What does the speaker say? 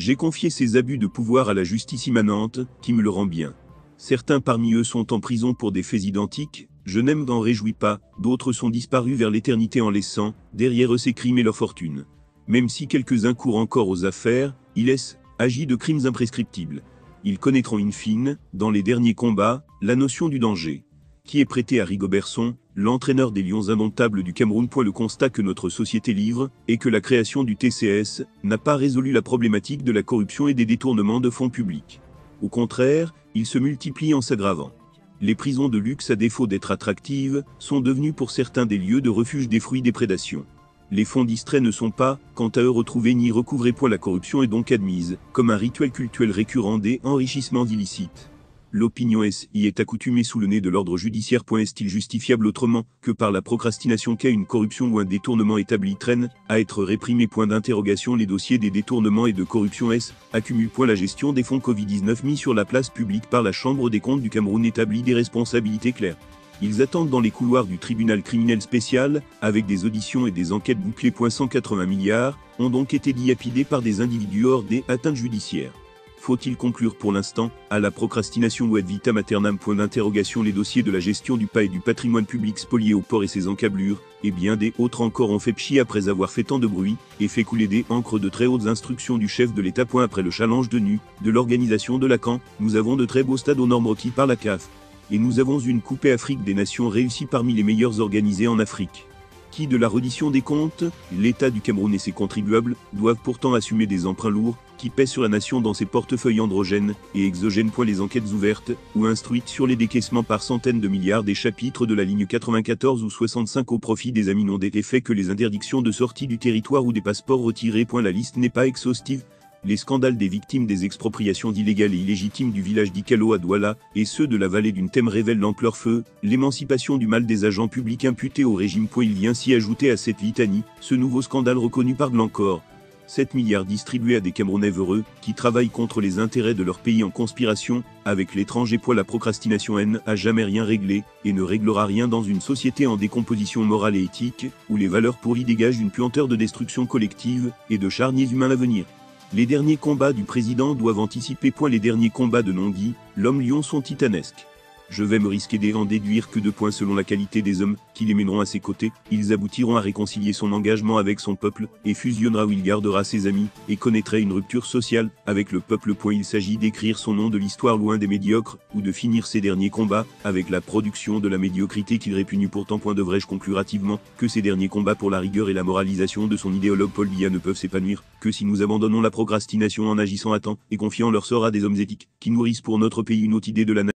J'ai confié ces abus de pouvoir à la justice immanente, qui me le rend bien. Certains parmi eux sont en prison pour des faits identiques, je ne m'en réjouis pas, d'autres sont disparus vers l'éternité en laissant, derrière eux ces crimes et leur fortune. Même si quelques-uns courent encore aux affaires, ils agit de crimes imprescriptibles. Ils connaîtront in fine, dans les derniers combats, la notion du danger, qui est prêtée à Rigobertson, l'entraîneur des Lions indomptables du Cameroun. Le constat que notre société livre, et que la création du TCS, n'a pas résolu la problématique de la corruption et des détournements de fonds publics. Au contraire, ils se multiplient en s'aggravant. Les prisons de luxe, à défaut d'être attractives, sont devenues pour certains des lieux de refuge des fruits des prédations. Les fonds distraits ne sont pas, quant à eux, retrouvés ni recouvrés. La corruption est donc admise, comme un rituel cultuel récurrent des enrichissements illicites. L'opinion y est accoutumée sous le nez de l'ordre judiciaire. Est-il justifiable autrement que par la procrastination qu'à une corruption ou un détournement établi traîne à être réprimé? Les dossiers des détournements et de corruption accumulent. La gestion des fonds Covid-19 mis sur la place publique par la Chambre des comptes du Cameroun établit des responsabilités claires. Ils attendent dans les couloirs du tribunal criminel spécial, avec des auditions et des enquêtes bouclées. 180 milliards ont donc été dilapidés par des individus hors des atteintes judiciaires. Faut-il conclure pour l'instant à la procrastination ou ad vitam aeternam? Les dossiers de la gestion du PA et du patrimoine public spolié au port et ses encablures, et bien des autres encore ont fait pchit après avoir fait tant de bruit, et fait couler des encres de très hautes instructions du chef de l'État. Après le challenge de nu, de l'organisation de la CAN, nous avons de très beaux stades aux normes requis par la CAF. Et nous avons une Coupe Afrique des Nations réussie parmi les meilleures organisées en Afrique. Qui de la reddition des comptes, l'État du Cameroun et ses contribuables, doivent pourtant assumer des emprunts lourds, qui pèsent sur la nation dans ses portefeuilles androgènes et exogènes. Les enquêtes ouvertes, ou instruites sur les décaissements par centaines de milliards des chapitres de la ligne 94 ou 65 au profit des amis n'ont des faits que les interdictions de sortie du territoire ou des passeports retirés. La liste n'est pas exhaustive. Les scandales des victimes des expropriations illégales et illégitimes du village d'Ikalo à Douala, et ceux de la vallée d'une Thème révèlent l'ampleur l'émancipation du mal des agents publics imputés au régime. Il vient s'y ajouter à cette litanie, ce nouveau scandale reconnu par Glencore. 7 milliards distribués à des Camerounais véreux, qui travaillent contre les intérêts de leur pays en conspiration, avec l'étranger. La procrastination n'a jamais rien réglé, et ne réglera rien dans une société en décomposition morale et éthique, où les valeurs pourries dégagent une puanteur de destruction collective, et de charniers humains à venir. Les derniers combats du président doivent anticiper. Les derniers combats de Nongui, l'homme-lion, sont titanesques. Je vais me risquer d'en déduire que 2 points selon la qualité des hommes qui les mèneront à ses côtés, ils aboutiront à réconcilier son engagement avec son peuple, et fusionnera où il gardera ses amis, et connaîtrait une rupture sociale avec le peuple. Il s'agit d'écrire son nom de l'histoire loin des médiocres, ou de finir ces derniers combats avec la production de la médiocrité qu'il répugne pourtant. Devrais-je conclure hâtivement que ces derniers combats pour la rigueur et la moralisation de son idéologue Paul Biya ne peuvent s'épanouir que si nous abandonnons la procrastination en agissant à temps et confiant leur sort à des hommes éthiques qui nourrissent pour notre pays une haute idée de la nation.